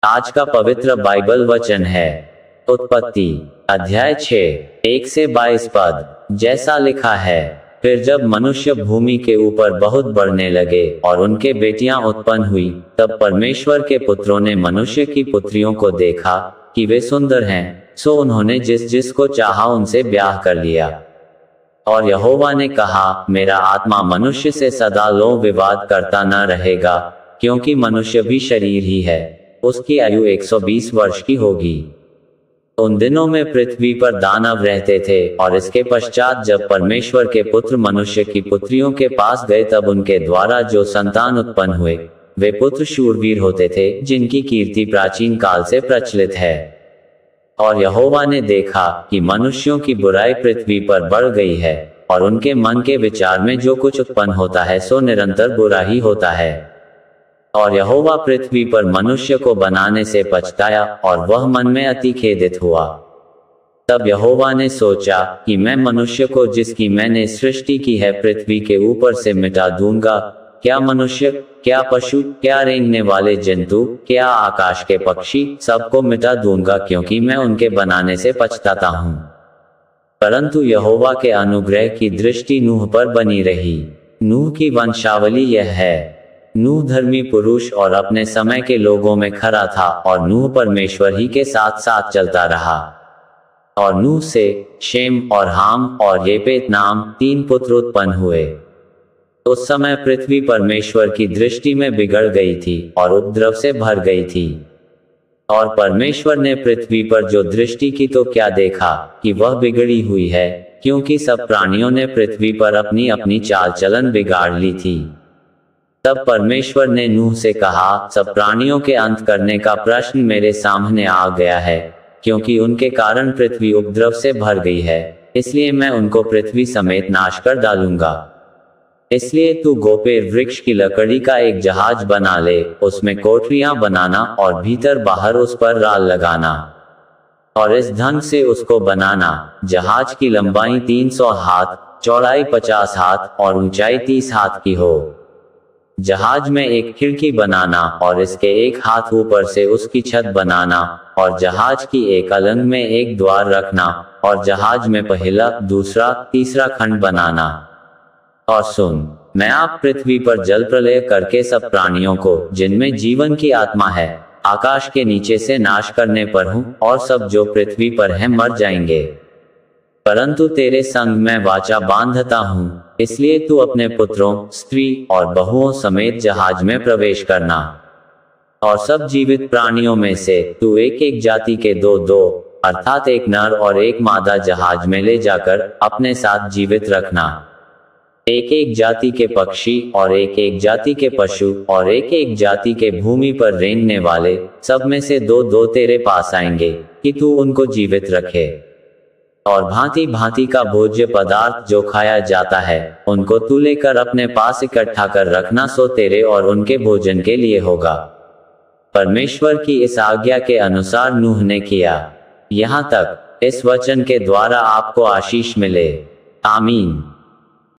आज का पवित्र बाइबल वचन है उत्पत्ति अध्याय 6 1 से 22 पद। जैसा लिखा है, फिर जब मनुष्य भूमि के ऊपर बहुत बढ़ने लगे और उनके बेटियां उत्पन्न हुई, तब परमेश्वर के पुत्रों ने मनुष्य की पुत्रियों को देखा कि वे सुंदर हैं, सो उन्होंने जिस जिसको चाहा उनसे ब्याह कर लिया। और यहोवा ने कहा, मेरा आत्मा मनुष्य से सदा लो विवाद करता न रहेगा, क्योंकि मनुष्य भी शरीर ही है, उसकी आयु 120 वर्ष की होगी। उन दिनों में पृथ्वी पर दानव रहते थे, और इसके पश्चात जब परमेश्वर के पुत्र मनुष्य की पुत्रियों के पास गए, तब उनके द्वारा जो संतान उत्पन्न हुए, वे पुत्र शूरवीर होते थे, जिनकी कीर्ति प्राचीन काल से प्रचलित है। और यहोवा ने देखा कि मनुष्यों की बुराई पृथ्वी पर बढ़ गई है, और उनके मन के विचार में जो कुछ उत्पन्न होता है सो निरंतर बुरा ही होता है। और यहोवा पृथ्वी पर मनुष्य को बनाने से पछताया, और वह मन में अति खेदित हुआ। तब यहोवा ने सोचा कि मैं मनुष्य को जिसकी मैंने सृष्टि की है पृथ्वी के ऊपर से मिटा दूंगा, क्या मनुष्य, क्या पशु, क्या रेंगने वाले जंतु, क्या आकाश के पक्षी, सबको मिटा दूंगा, क्योंकि मैं उनके बनाने से पछताता हूँ। परंतु यहोवा के अनुग्रह की दृष्टि नूह पर बनी रही। नूह की वंशावली यह है। नूह धर्मी पुरुष और अपने समय के लोगों में खरा था, और नूह परमेश्वर ही के साथ साथ चलता रहा। और नूह से शेम और हाम और येपेत नाम 3 पुत्र उत्पन्न हुए। उस समय पृथ्वी परमेश्वर की दृष्टि में बिगड़ गई थी और उपद्रव से भर गई थी। और परमेश्वर ने पृथ्वी पर जो दृष्टि की तो क्या देखा कि वह बिगड़ी हुई है, क्योंकि सब प्राणियों ने पृथ्वी पर अपनी अपनी चाल चलन बिगाड़ ली थी। तब परमेश्वर ने नूह से कहा, सब प्राणियों के अंत करने का प्रश्न मेरे सामने आ गया है, क्योंकि उनके कारण पृथ्वी उपद्रव से भर गई है, इसलिए मैं उनको पृथ्वी समेत नाश कर डालूंगा। इसलिए तू गोपेर वृक्ष की लकड़ी का एक जहाज बना ले, उसमें कोठरियां बनाना और भीतर बाहर उस पर राल लगाना, और इस ढंग से उसको बनाना, जहाज की लंबाई 300 हाथ, चौड़ाई 50 हाथ और ऊंचाई 30 हाथ की हो। जहाज में एक खिड़की बनाना, और इसके एक हाथ ऊपर से उसकी छत बनाना, और जहाज की एक अलंग में एक द्वार रखना, और जहाज में पहला, दूसरा, तीसरा खंड बनाना। और सुन, मैं आप पृथ्वी पर जल प्रलय करके सब प्राणियों को जिनमें जीवन की आत्मा है आकाश के नीचे से नाश करने पर हूँ, और सब जो पृथ्वी पर हैं मर जाएंगे। परंतु तेरे संग मैं वाचा बांधता हूँ, इसलिए तू अपने पुत्रों, स्त्री और बहुओं समेत जहाज में प्रवेश करना। और सब जीवित प्राणियों में से तू एक एक जाति के 2-2, अर्थात एक नर और एक मादा जहाज में ले जाकर अपने साथ जीवित रखना। एक एक जाति के पक्षी और एक एक जाति के पशु और एक एक जाति के भूमि पर रेंगने वाले, सब में से 2-2 तेरे पास आएंगे, कि तू उनको जीवित रखे। और भांति भांति का भोज्य पदार्थ जो खाया जाता है, उनको तू लेकर अपने पास इकट्ठा कर रखना, सो तेरे और उनके भोजन के लिए होगा। परमेश्वर की इस आज्ञा के अनुसार नूह ने किया। यहाँ तक इस वचन के द्वारा आपको आशीष मिले। आमीन।